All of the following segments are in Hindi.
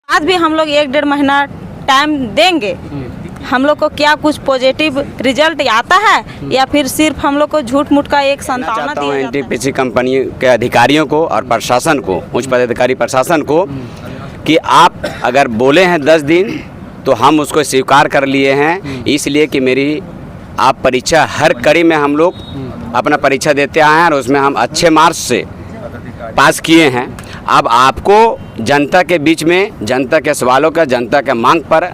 आज भी हम लोग 1-1.5 महीना टाइम देंगे। हम लोग को क्या कुछ पॉजिटिव रिजल्ट आता है या फिर सिर्फ हम लोग को झूठ मूठ का एक संतावना दिया जाता है? एनटीपीसी कंपनी के अधिकारियों को और प्रशासन को, उच्च पदाधिकारी प्रशासन को, कि आप अगर बोले हैं 10 दिन तो हम उसको स्वीकार कर लिए हैं, इसलिए कि मेरी आप परीक्षा हर कड़ी में हम लोग अपना परीक्षा देते आए हैं और उसमें हम अच्छे मार्क्स से पास किए हैं। अब आपको जनता के बीच में, जनता के सवालों का, जनता के मांग पर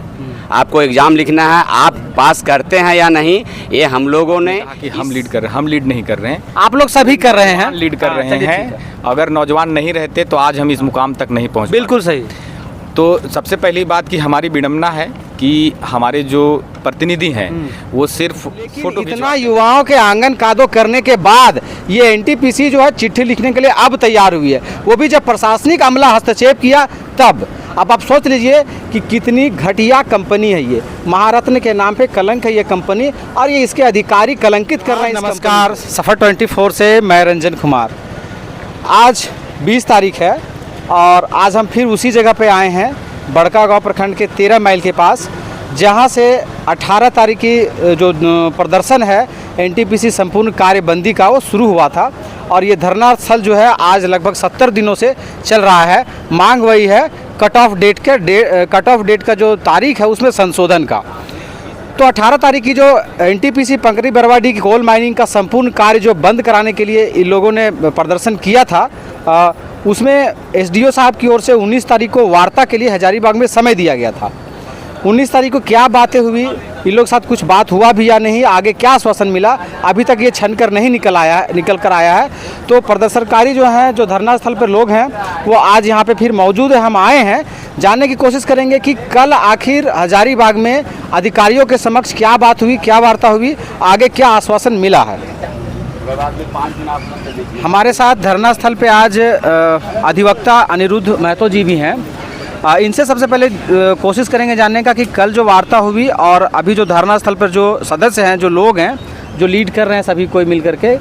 आपको एग्ज़ाम लिखना है। आप पास करते हैं या नहीं, ये हम लोगों ने कि हम लीड कर रहे हैं, हम लीड नहीं कर रहे हैं, आप लोग सभी कर रहे हैं, लीड कर रहे हैं। अगर नौजवान नहीं रहते तो आज हम इस मुकाम तक नहीं पहुंच। बिल्कुल सही। तो सबसे पहली बात कि हमारी विडम्बना है कि हमारे जो प्रतिनिधि हैं वो सिर्फ फोटो इतना युवाओं के आंगन कादो करने के बाद ये एनटीपीसी जो है चिट्ठी लिखने के लिए अब तैयार हुई है, वो भी जब प्रशासनिक अमला हस्तक्षेप किया तब। अब आप सोच लीजिए कि कितनी घटिया कंपनी है ये, महारत्न के नाम पे कलंक है ये कंपनी, और ये इसके अधिकारी कलंकित कर रहे हैं। नमस्कार, सफ़र 24 से मैं रंजन कुमार। आज 20 तारीख है और आज हम फिर उसी जगह पे आए हैं, बड़कागांव प्रखंड के 13 माइल के पास, जहां से 18 तारीख की जो प्रदर्शन है एनटीपीसी संपूर्ण कार्यबंदी का, वो शुरू हुआ था। और ये धरना स्थल जो है आज लगभग 70 दिनों से चल रहा है। मांग वही है कट ऑफ डेट का जो तारीख है उसमें संशोधन का। तो 18 तारीख की जो एनटीपीसी पंकरी बरवाडी की कोल माइनिंग का संपूर्ण कार्य जो बंद कराने के लिए इन लोगों ने प्रदर्शन किया था, उसमें एसडीओ साहब की ओर से 19 तारीख को वार्ता के लिए हजारीबाग में समय दिया गया था। 19 तारीख को क्या बातें हुई, इन लोग साथ कुछ बात हुआ भी या नहीं, आगे क्या आश्वासन मिला, अभी तक ये छन कर नहीं निकल कर आया है। तो प्रदर्शनकारी जो हैं, जो धरना स्थल पर लोग हैं, वो आज यहाँ पे फिर मौजूद है। हम आए हैं, जानने की कोशिश करेंगे कि कल आखिर हजारीबाग में अधिकारियों के समक्ष क्या बात हुई, क्या वार्ता हुई, आगे क्या आश्वासन मिला है। हमारे साथ धरना स्थल पे आज अधिवक्ता अनिरुद्ध महतो जी भी हैं। इनसे सबसे पहले कोशिश करेंगे जानने का कि कल जो वार्ता हुई और अभी जो धरना स्थल पर जो सदस्य हैं, जो लोग हैं, जो लीड कर रहे हैं, सभी कोई मिल करके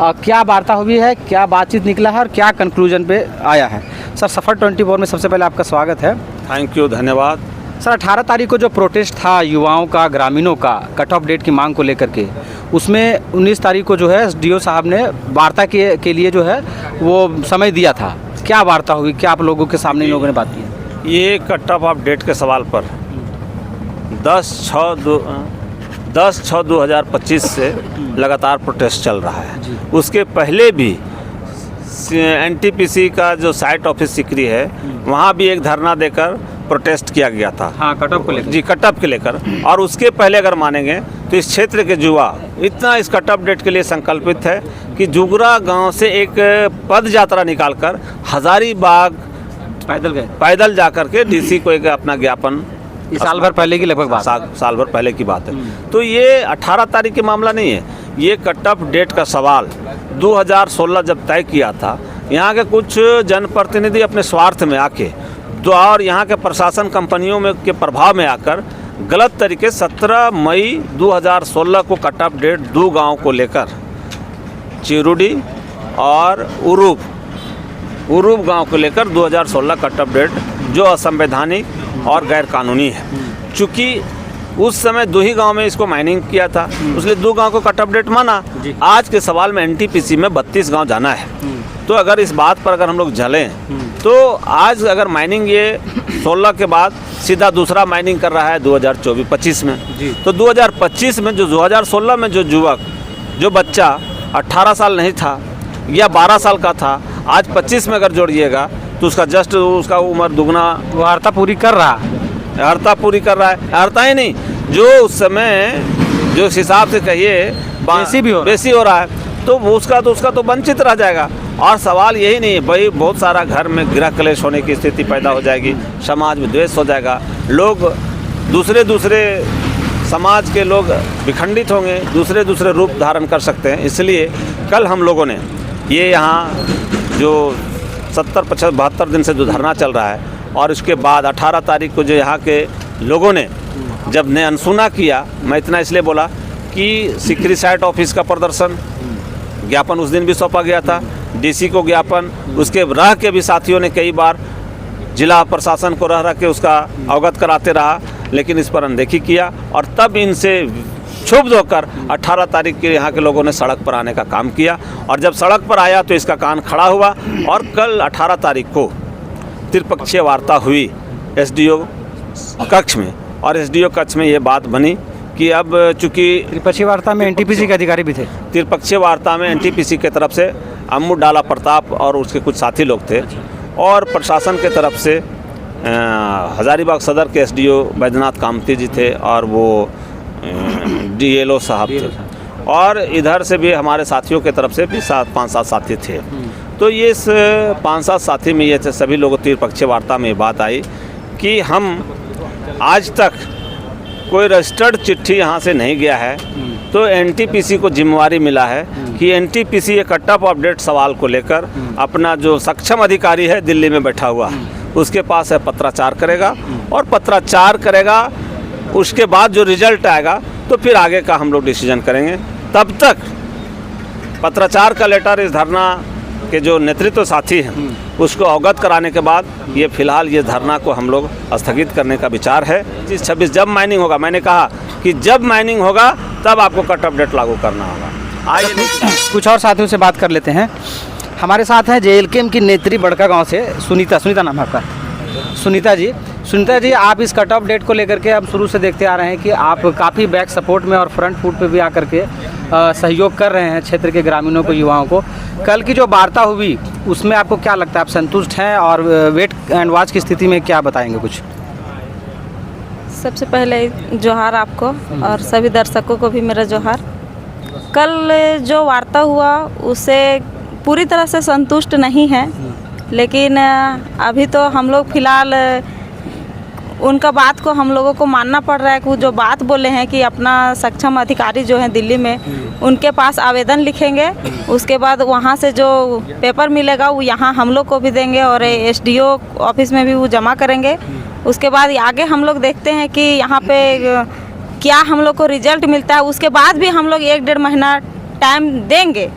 क्या वार्ता हुई है, क्या बातचीत निकला है और क्या कंक्लूजन पे आया है। सर, सफ़र 24 में सबसे पहले आपका स्वागत है। थैंक यू, धन्यवाद। सर, 18 तारीख को जो प्रोटेस्ट था युवाओं का, ग्रामीणों का, कट ऑफ डेट की मांग को लेकर के, उसमें 19 तारीख को जो है एसडीओ साहब ने वार्ता के लिए जो है वो समय दिया था। क्या वार्ता हुई, क्या आप लोगों के सामने इन लोगों ने बात की? ये कट ऑफ डेट के सवाल पर 10/6/2025 से लगातार प्रोटेस्ट चल रहा है। उसके पहले भी एनटीपीसी का जो साइट ऑफिस सिकरी है, वहाँ भी एक धरना देकर प्रोटेस्ट किया गया था। हाँ, कट ऑफ को लेकर। जी, कट ऑफ के लेकर। और उसके पहले अगर मानेंगे तो इस क्षेत्र के युवा इतना इस कट ऑफ डेट के लिए संकल्पित है कि जुगरा गांव से एक पद यात्रा निकालकर हजारीबाग पैदल जाकर के डीसी को एक अपना ज्ञापन, साल भर पहले की लगभग बात, साल भर पहले की बात है। तो ये 18 तारीख का मामला नहीं है, ये कट ऑफ डेट का सवाल 2016 जब तय किया था, यहाँ के कुछ जनप्रतिनिधि अपने स्वार्थ में आके और यहाँ के प्रशासन कंपनियों में के प्रभाव में आकर गलत तरीके 17 मई 2016 को कट ऑफ डेट 2 गाँव को लेकर, चिरुडी और उरूप गांव को लेकर 2016 कट ऑफ डेट जो असंवैधानिक और गैर कानूनी है। चूँकि उस समय 2 ही गांव में इसको माइनिंग किया था, इसलिए 2 गांव को कट ऑफ डेट माना। आज के सवाल में एनटीपीसी में 32 गांव जाना है। तो अगर इस बात पर अगर हम लोग जलें तो आज अगर माइनिंग ये 16 के बाद सीधा दूसरा माइनिंग कर रहा है 2024-25 में, तो 2025 में जो 2016 में जो युवक, जो बच्चा 18 साल नहीं था या 12 साल का था, आज 25 में अगर जोड़िएगा तो उसका जस्ट उसका उम्र दुगना, वो अर्हता पूरी कर रहा है। अर्हता ही नहीं, जो उस समय जो हिसाब से कहिए बेसी हो रहा है, तो उसका तो वंचित रह जाएगा। और सवाल यही नहीं है भाई, बहुत सारा घर में गृह क्लेश होने की स्थिति पैदा हो जाएगी, समाज में द्वेष हो जाएगा, लोग दूसरे समाज के लोग विखंडित होंगे, दूसरे रूप धारण कर सकते हैं। इसलिए कल हम लोगों ने ये यहाँ जो 70-72 दिन से जो धरना चल रहा है, और उसके बाद 18 तारीख को जो यहाँ के लोगों ने जब ने अनसुना किया, मैं इतना इसलिए बोला कि सिकरी साइट ऑफिस का प्रदर्शन ज्ञापन उस दिन भी सौंपा गया था, डीसी को ज्ञापन, उसके रह के भी साथियों ने कई बार जिला प्रशासन को रह के उसका अवगत कराते रहा, लेकिन इस पर अनदेखी किया और तब इनसे क्षुब्ध होकर 18 तारीख के यहाँ के लोगों ने सड़क पर आने का काम किया। और जब सड़क पर आया तो इसका कान खड़ा हुआ और कल 18 तारीख को त्रिपक्षीय वार्ता हुई एसडीओ कक्ष में, और एसडीओ कक्ष में ये बात बनी कि अब चूँकि त्रिपक्षीय वार्ता में एनटीपीसी के अधिकारी भी थे। त्रिपक्षीय वार्ता में एनटीपीसी की तरफ से अम्मू डाला प्रताप और उसके कुछ साथी लोग थे, और प्रशासन के तरफ से हजारीबाग सदर के एसडीओ बैद्यनाथ कामती जी थे और वो डीएलओ साहब थे, और इधर से भी हमारे साथियों के तरफ से भी 5-7 साथी थे। तो ये इस 5-7 साथी में ये थे, सभी लोगों त्रिपक्षीय वार्ता में बात आई कि हम आज तक कोई रजिस्टर्ड चिट्ठी यहाँ से नहीं गया है, तो एनटीपीसी को जिम्मेवारी मिला है कि एनटीपीसी ये कट ऑफ अपडेट सवाल को लेकर अपना जो सक्षम अधिकारी है दिल्ली में बैठा हुआ उसके पास है पत्राचार करेगा, और पत्राचार करेगा उसके बाद जो रिजल्ट आएगा तो फिर आगे का हम लोग डिसीजन करेंगे। तब तक पत्राचार का लेटर इस धरना के जो नेतृत्व साथी हैं उसको अवगत कराने के बाद ये फिलहाल ये धरना को हम लोग स्थगित करने का विचार है। 26 जब माइनिंग होगा, मैंने कहा कि जब माइनिंग होगा तब आपको कट ऑफ डेट लागू करना होगा। आज कुछ और साथियों से बात कर लेते हैं। हमारे साथ हैं जेएलकेएम की नेत्री बड़का गांव से सुनीता नाम है आपका? सुनीता जी, आप इस कट ऑफ डेट को लेकर के अब शुरू से देखते आ रहे हैं कि आप काफ़ी बैक सपोर्ट में और फ्रंट फुट पे भी आकर के सहयोग कर रहे हैं क्षेत्र के ग्रामीणों को, युवाओं को। कल की जो वार्ता हुई उसमें आपको क्या लगता है, आप संतुष्ट हैं? और वेट एंड वॉच की स्थिति में क्या बताएंगे कुछ? सबसे पहले जोहार आपको और सभी दर्शकों को भी मेरा जोहार। कल जो वार्ता हुआ उससे पूरी तरह से संतुष्ट नहीं है, लेकिन अभी तो हम लोग फिलहाल उनका बात को हम लोगों को मानना पड़ रहा है कि वो जो बात बोले हैं कि अपना सक्षम अधिकारी जो हैं दिल्ली में उनके पास आवेदन लिखेंगे, उसके बाद वहाँ से जो पेपर मिलेगा वो यहाँ हम लोग को भी देंगे और एसडीओ ऑफिस में भी वो जमा करेंगे। उसके बाद आगे हम लोग देखते हैं कि यहाँ पे क्या हम लोग को रिजल्ट मिलता है। उसके बाद भी हम लोग 1-1.5 महीना टाइम देंगे,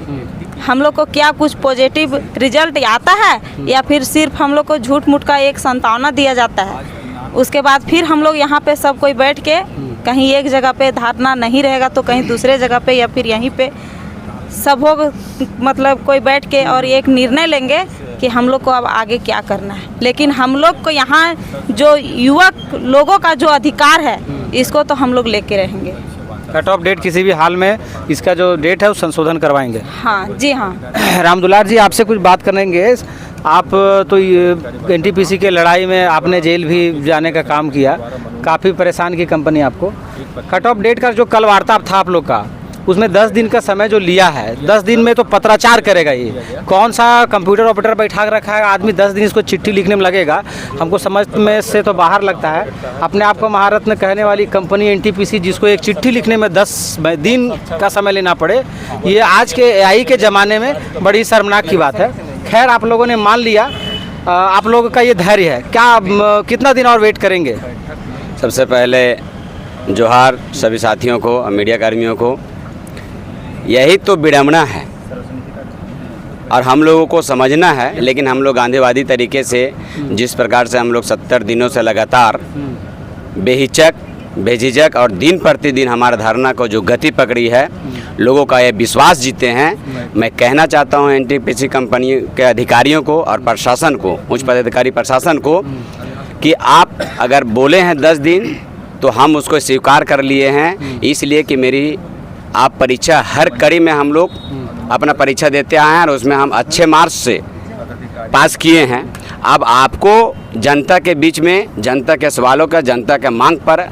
हम लोग को क्या कुछ पॉजिटिव रिजल्ट आता है या फिर सिर्फ हम लोग को झूठ मूठ का एक संतावना दिया जाता है। उसके बाद फिर हम लोग यहाँ पे सब कोई बैठ के कहीं एक जगह पे धरना नहीं रहेगा तो कहीं दूसरे जगह पे या फिर यहीं पे सब लोग मतलब कोई बैठ के और एक निर्णय लेंगे कि हम लोग को अब आगे क्या करना है। लेकिन हम लोग को यहाँ जो युवक लोगों का जो अधिकार है इसको तो हम लोग लेके रहेंगे। कट ऑफ डेट किसी भी हाल में इसका जो डेट है वो संशोधन करवाएंगे? हाँ जी हाँ। रामदुलार जी, आपसे कुछ बात करेंगे। आप तो एनटीपीसी के लड़ाई में आपने जेल भी जाने का काम किया, काफ़ी परेशान की कंपनी आपको। कट ऑफ डेट का जो कल वार्ता था आप लोग का, उसमें 10 दिन का समय जो लिया है, 10 दिन में तो पत्राचार करेगा ये कौन सा कंप्यूटर ऑपरेटर बैठा रखा है आदमी, 10 दिन इसको चिट्ठी लिखने में लगेगा? हमको समझ में से तो बाहर लगता है। अपने आप को महारत्न कहने वाली कंपनी एनटीपीसी, जिसको एक चिट्ठी लिखने में 10 दिन का समय लेना पड़े, ये आज के एआई के ज़माने में बड़ी शर्मनाक की बात है। खैर, आप लोगों ने मान लिया, आप लोगों का ये धैर्य है। क्या कितना दिन और वेट करेंगे? सबसे पहले जोहार सभी साथियों को और मीडिया कर्मियों को। यही तो विडम्बना है और हम लोगों को समझना है, लेकिन हम लोग गांधीवादी तरीके से जिस प्रकार से हम लोग 70 दिनों से लगातार बेझिझक और दिन प्रतिदिन हमारा धरना को जो गति पकड़ी है, लोगों का ये विश्वास जीते हैं। मैं कहना चाहता हूँ एनटीपीसी कंपनी के अधिकारियों को और प्रशासन को, उच्च पदाधिकारी प्रशासन को, कि आप अगर बोले हैं 10 दिन तो हम उसको स्वीकार कर लिए हैं, इसलिए कि मेरी आप परीक्षा हर कड़ी में हम लोग अपना परीक्षा देते आए हैं और उसमें हम अच्छे मार्क्स से पास किए हैं। अब आपको जनता के बीच में जनता के सवालों का, जनता के मांग पर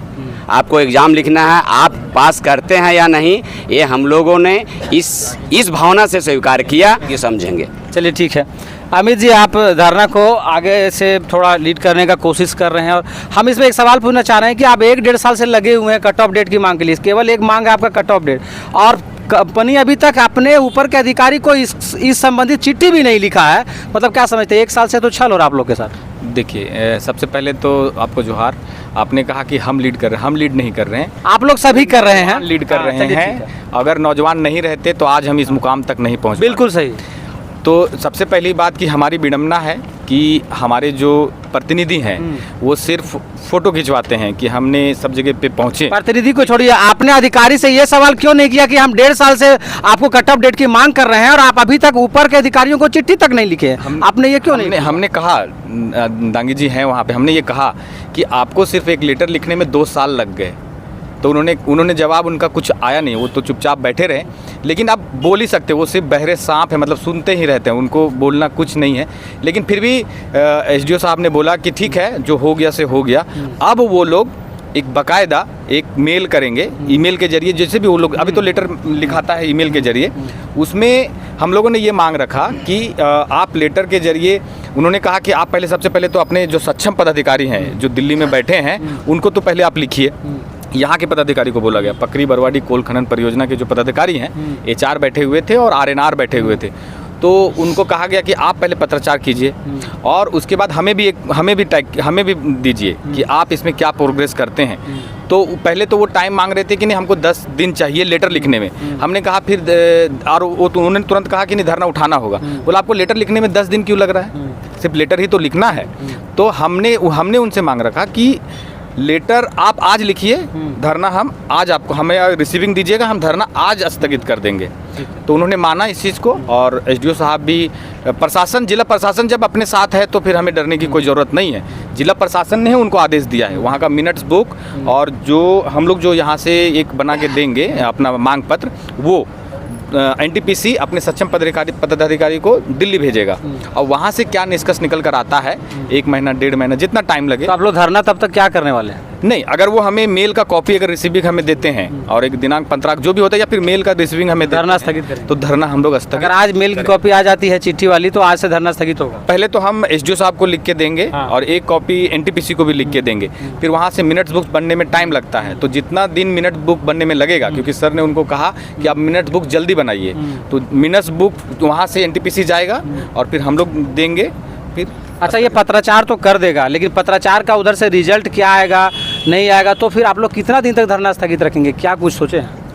आपको एग्ज़ाम लिखना है। आप पास करते हैं या नहीं, ये हम लोगों ने इस भावना से स्वीकार किया, ये समझेंगे। चलिए ठीक है। अमित जी, आप धरना को आगे से थोड़ा लीड करने का कोशिश कर रहे हैं और हम इसमें एक सवाल पूछना चाह रहे हैं कि आप 1-1.5 साल से लगे हुए हैं कट ऑफ डेट की मांग के लिए। केवल एक मांग है आपका कट ऑफ डेट, और कंपनी अभी तक अपने ऊपर के अधिकारी को इस संबंधित चिट्ठी भी नहीं लिखा है। मतलब क्या समझते हैं, 1 साल से तो छल हो रहा आप लोग के साथ? देखिए, सबसे पहले तो आपको जोहार। आपने कहा कि हम लीड कर रहे हैं, हम लीड नहीं कर रहे हैं, आप लोग सभी कर रहे हैं, लीड कर रहे हैं। अगर नौजवान नहीं रहते तो आज हम इस मुकाम तक नहीं पहुँच। बिल्कुल सही। तो सबसे पहली बात कि हमारी विडम्बना है कि हमारे जो प्रतिनिधि हैं वो सिर्फ फोटो खिंचवाते हैं कि हमने सब जगह पे पहुँचे। प्रतिनिधि को छोड़िए, आपने अधिकारी से ये सवाल क्यों नहीं किया कि हम 1.5 साल से आपको कट ऑफ डेट की मांग कर रहे हैं और आप अभी तक ऊपर के अधिकारियों को चिट्ठी तक नहीं लिखे? आपने ये क्यों नहीं? हमने कहा, दांगी जी हैं वहाँ पे, हमने ये कहा कि आपको सिर्फ एक लेटर लिखने में 2 साल लग गए, तो उन्होंने जवाब उनका कुछ आया नहीं, वो तो चुपचाप बैठे रहे। लेकिन आप बोल ही सकते, वो सिर्फ बहरे सांप है, मतलब सुनते ही रहते हैं, उनको बोलना कुछ नहीं है। लेकिन फिर भी एसडीओ साहब ने बोला कि ठीक है, जो हो गया से हो गया। अब वो लोग एक बाकायदा एक मेल करेंगे, ईमेल के जरिए, जैसे भी वो लोग अभी तो लेटर लिखाता है ईमेल के जरिए, उसमें हम लोगों ने ये मांग रखा कि आप लेटर के जरिए, उन्होंने कहा कि आप पहले, सबसे पहले तो अपने जो सक्षम पदाधिकारी हैं जो दिल्ली में बैठे हैं उनको तो पहले आप लिखिए। यहाँ के पदाधिकारी को बोला गया, पकरी बरवाडी कोल खनन परियोजना के जो पदाधिकारी हैं, एचआर बैठे हुए थे और आरएनआर बैठे हुए थे, तो उनको कहा गया कि आप पहले पत्राचार कीजिए और उसके बाद हमें भी दीजिए कि आप इसमें क्या प्रोग्रेस करते हैं। तो पहले तो वो टाइम मांग रहे थे कि नहीं हमको 10 दिन चाहिए लेटर लिखने में। हमने कहा फिर, और वो तो उन्होंने तुरंत कहा कि नहीं धरना उठाना होगा। बोला आपको लेटर लिखने में 10 दिन क्यों लग रहा है, सिर्फ लेटर ही तो लिखना है। तो हमने उनसे मांग रखा कि लेटर आप आज लिखिए, धरना हम आज आपको, हमें रिसीविंग दीजिएगा, हम धरना आज स्थगित कर देंगे। तो उन्होंने माना इस चीज़ को, और एसडीओ साहब भी, प्रशासन, जिला प्रशासन जब अपने साथ है तो फिर हमें डरने की कोई ज़रूरत नहीं है। जिला प्रशासन ने उनको आदेश दिया है, वहाँ का मिनट्स बुक और जो हम लोग जो यहाँ से एक बना के देंगे अपना मांग पत्र, वो एनटीपीसी अपने सक्षम पदाधिकारी को दिल्ली भेजेगा और वहाँ से क्या निष्कर्ष निकल कर आता है, 1 महीना 1.5 महीना जितना टाइम लगे। तो आप लोग धरना तब तक क्या करने वाले हैं? नहीं, अगर वो हमें मेल का कॉपी अगर रिसीविंग हमें देते हैं और एक दिनांक 15 जो भी होता है, या फिर मेल का रिसीविंग हमें धरना स्थगित करें, तो धरना हम लोग स्थगित। अगर आज मेल की कॉपी आ जाती है चिट्ठी वाली, तो आज से धरना स्थगित होगा। पहले तो हम एसडीओ साहब को लिख के देंगे और एक कॉपी एनटीपीसी को भी लिख के देंगे, फिर वहाँ से मिनट्स बुक बनने में टाइम लगता है, तो जितना दिन मिनट बुक बनने में लगेगा, क्योंकि सर ने उनको कहा कि आप मिनट्स बुक जल्दी बनाइए, तो मिनट्स बुक वहाँ से एनटीपीसी जाएगा और फिर हम लोग देंगे। फिर अच्छा, ये पत्राचार तो कर देगा, लेकिन पत्राचार का उधर से रिजल्ट क्या आएगा नहीं आएगा, तो फिर आप लोग कितना दिन तक धरना स्थगित रखेंगे, क्या कुछ सोचे हैं?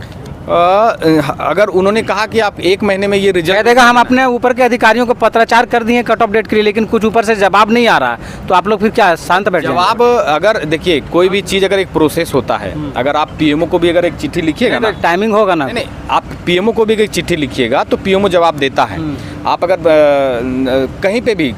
अगर उन्होंने कहा कि आप 1 महीने में ये रिजल्ट कह देगा, हम अपने ऊपर के अधिकारियों को पत्राचार कर दिए कट ऑफ डेट के लिए, लेकिन कुछ ऊपर से जवाब नहीं आ रहा, तो आप लोग फिर क्या शांत बैठ जाएंगे? जवाब, अगर देखिए कोई भी चीज़ अगर एक प्रोसेस होता है, अगर आप पीएमओ को भी अगर एक चिट्ठी लिखिएगा ना, टाइमिंग होगा ना। नहीं, आप पीएमओ को भी एक चिट्ठी लिखिएगा तो पीएमओ जवाब देता है। आप अगर कहीं पे भी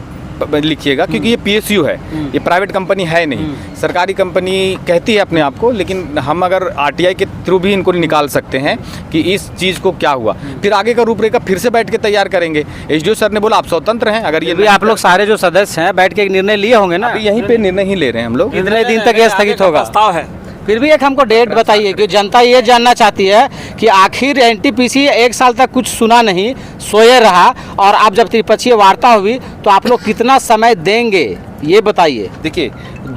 लिखिएगा, क्योंकि ये पीएसयू है, ये प्राइवेट कंपनी है नहीं, सरकारी कंपनी कहती है अपने आप को, लेकिन हम अगर आरटीआई के थ्रू भी इनको निकाल सकते हैं कि इस चीज़ को क्या हुआ, फिर आगे का रूपरेखा फिर से बैठ के तैयार करेंगे। एसडीओ सर ने बोला आप स्वतंत्र हैं, अगर ये भी आप लोग सारे जो सदस्य हैं बैठ के एक निर्णय लिए होंगे ना, यहीं पे निर्णय ही ले रहे हैं हम लोग। कितने दिन तक ये स्थगित होगा? प्रस्ताव है, फिर भी एक हमको डेट बताइए, कि जनता ये जानना चाहती है कि आखिर एनटीपीसी 1 साल तक कुछ सुना नहीं, सोए रहा, और अब जब त्रिपक्षीय वार्ता हुई तो आप लोग कितना समय देंगे, ये बताइए। देखिए,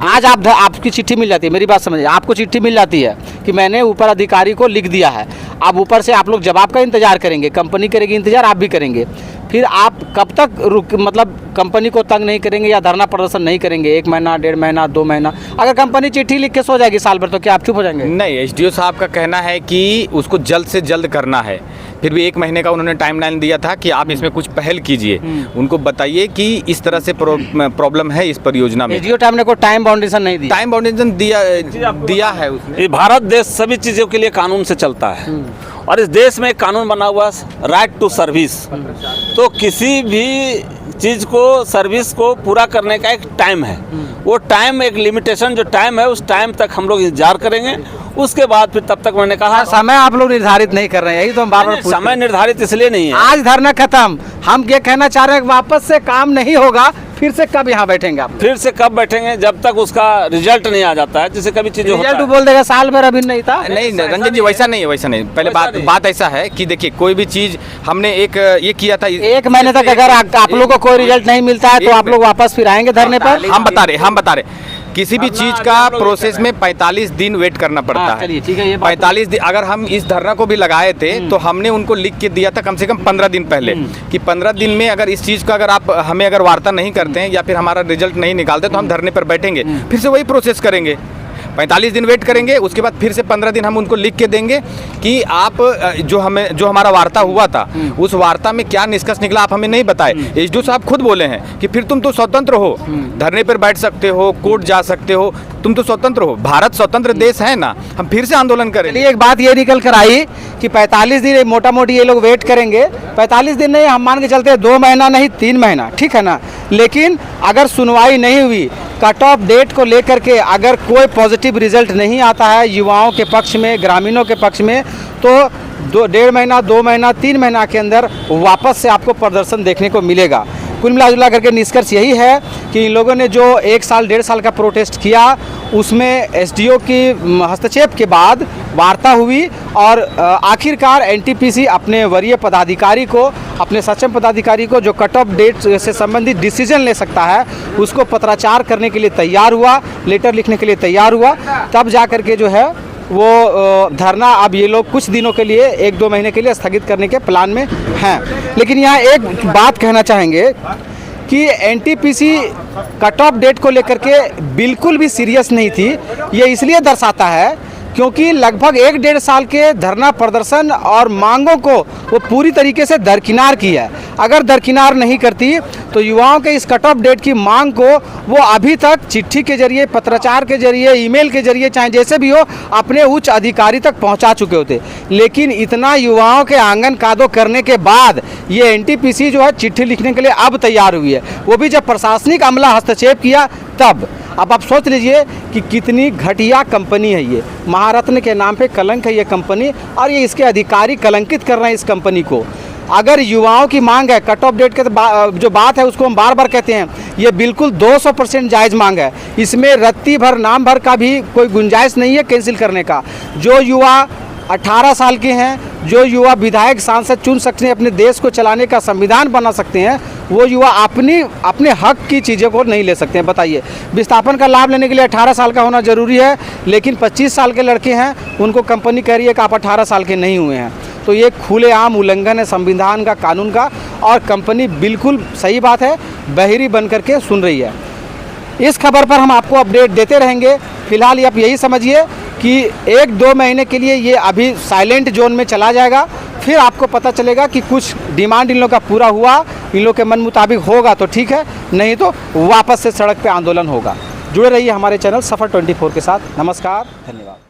आज आपकी चिट्ठी मिल जाती है, मेरी बात समझिए, आपको चिट्ठी मिल जाती है कि मैंने ऊपर अधिकारी को लिख दिया है, अब ऊपर से आप लोग जवाब का इंतजार करेंगे, कंपनी करेगी इंतजार, आप भी करेंगे, फिर आप कब तक मतलब कंपनी को तंग नहीं करेंगे या धरना प्रदर्शन नहीं करेंगे? 1 महीना, 1.5 महीना, 2 महीना? अगर कंपनी चिट्ठी लिख के सो जाएगी साल भर, तो क्या आप चुप हो जाएंगे? नहीं, एसडीओ साहब का कहना है कि उसको जल्द से जल्द करना है। फिर भी 1 महीने का उन्होंने टाइमलाइन दिया था कि आप इसमें कुछ पहल कीजिए, उनको बताइए कि इस तरह से प्रॉब्लम है इस परियोजना में। एसडीओ टाइम ने कोई टाइम बाउंडेशन नहीं दिया? टाइम बाउंडेशन दिया है उसने। ये भारत देश सभी चीज़ों के लिए कानून से चलता है और इस देश में एक कानून बना हुआ राइट टू सर्विस, तो किसी भी चीज़ को, सर्विस को पूरा करने का एक टाइम है, वो टाइम, एक लिमिटेशन जो टाइम है, उस टाइम तक हम लोग इंतजार करेंगे। उसके बाद फिर तब तक मैंने कहा समय आप लोग निर्धारित नहीं कर रहे हैं, यही तो हम बार बार समय निर्धारित इसलिए नहीं है। आज धरना खत्म, हम ये कहना चाह रहे हैं वापस से काम नहीं होगा, फिर से कब यहाँ बैठेंगे आप? फिर से कब बैठेंगे? जब तक उसका रिजल्ट नहीं आ जाता है, जैसे कभी चीज़ रिजल्ट बोल देगा साल भर अभी नहीं था। नहीं रंजन जी, वैसा नहीं है, वैसा नहीं। पहले बात ऐसा है कि देखिए, कोई भी चीज़ हमने एक ये किया था, 1 महीने तक अगर आप लोगों को कोई रिजल्ट नहीं मिलता है तो आप लोग वापस फिर आएंगे धरने पर? हम बता रहे किसी भी चीज का प्रोसेस में 45 दिन वेट करना पड़ता है। चलिए ठीक है, ये 45 दिन। अगर हम इस धरना को भी लगाए थे तो हमने उनको लिख के दिया था कम से कम 15 दिन पहले कि 15 दिन में अगर इस चीज़ का अगर आप हमें अगर वार्ता नहीं करते हैं या फिर हमारा रिजल्ट नहीं निकालते तो हम धरने पर बैठेंगे, फिर से वही प्रोसेस करेंगे। 45 दिन वेट करेंगे, उसके बाद फिर से 15 दिन हम उनको लिख के देंगे कि आप जो हमारा वार्ता हुआ था उस वार्ता में क्या निष्कर्ष निकला आप हमें नहीं बताए। एसडीओ साहब खुद बोले हैं कि फिर तुम तो स्वतंत्र हो, धरने पर बैठ सकते हो, कोर्ट जा सकते हो, तुम तो स्वतंत्र हो, भारत स्वतंत्र देश है ना, हम फिर से आंदोलन करें। एक बात ये निकल कर आई कि 45 दिन मोटा मोटी ये लोग वेट करेंगे, 45 दिन नहीं, हम मान के चलते हैं 2 महीना नहीं 3 महीना, ठीक है ना। लेकिन अगर सुनवाई नहीं हुई, कट ऑफ डेट को लेकर के अगर कोई पॉजिटिव रिजल्ट नहीं आता है युवाओं के पक्ष में, ग्रामीणों के पक्ष में, तो 1.5 महीना 2 महीना 3 महीना के अंदर वापस से आपको प्रदर्शन देखने को मिलेगा। कुल मिला करके निष्कर्ष यही है कि इन लोगों ने जो 1 साल 1.5 साल का प्रोटेस्ट किया उसमें एसडीओ की हस्तक्षेप के बाद वार्ता हुई और आखिरकार एनटीपीसी अपने वरीय पदाधिकारी को, अपने सक्षम पदाधिकारी को जो कट ऑफ डेट से संबंधित डिसीजन ले सकता है उसको पत्राचार करने के लिए तैयार हुआ, लेटर लिखने के लिए तैयार हुआ। तब जा कर के जो है वो धरना अब ये लोग कुछ दिनों के लिए 1-2 महीने के लिए स्थगित करने के प्लान में हैं। लेकिन यहाँ एक बात कहना चाहेंगे कि एनटीपीसी कट ऑफ डेट को लेकर के बिल्कुल भी सीरियस नहीं थी। ये इसलिए दर्शाता है क्योंकि लगभग 1-1.5 साल के धरना प्रदर्शन और मांगों को वो पूरी तरीके से दरकिनार की है। अगर दरकिनार नहीं करती तो युवाओं के इस कट ऑफ डेट की मांग को वो अभी तक चिट्ठी के जरिए, पत्राचार के जरिए, ईमेल के जरिए, चाहे जैसे भी हो, अपने उच्च अधिकारी तक पहुंचा चुके होते। लेकिन इतना युवाओं के आंगन कादो करने के बाद ये एनटीपीसी जो है चिट्ठी लिखने के लिए अब तैयार हुई है, वो भी जब प्रशासनिक अमला हस्तक्षेप किया तब। अब आप सोच लीजिए कि कितनी घटिया कंपनी है ये, महारत्न के नाम पे कलंक है ये कंपनी, और ये इसके अधिकारी कलंकित कर रहे हैं इस कंपनी को। अगर युवाओं की मांग है, कट ऑफ डेट के जो बात है उसको हम बार बार कहते हैं, ये बिल्कुल 200% जायज़ मांग है। इसमें रत्ती भर नाम भर का भी कोई गुंजाइश नहीं है कैंसिल करने का। जो युवा 18 साल के हैं, जो युवा विधायक सांसद चुन सकते हैं, अपने देश को चलाने का संविधान बना सकते हैं, वो युवा अपने हक की चीज़ों को नहीं ले सकते हैं। बताइए, विस्थापन का लाभ लेने के लिए 18 साल का होना ज़रूरी है, लेकिन 25 साल के लड़के हैं उनको कंपनी कह रही है कि आप 18 साल के नहीं हुए हैं। तो ये खुलेआम उल्लंघन है संविधान का, कानून का, और कंपनी बिल्कुल सही बात है बहिरी बन करके सुन रही है। इस खबर पर हम आपको अपडेट देते रहेंगे। फिलहाल आप यही समझिए कि 1-2 महीने के लिए ये अभी साइलेंट जोन में चला जाएगा, फिर आपको पता चलेगा कि कुछ डिमांड इन लोग का पूरा हुआ, इन लोग के मन मुताबिक होगा तो ठीक है, नहीं तो वापस से सड़क पे आंदोलन होगा। जुड़े रहिए हमारे चैनल सफ़र 24 के साथ। नमस्कार, धन्यवाद।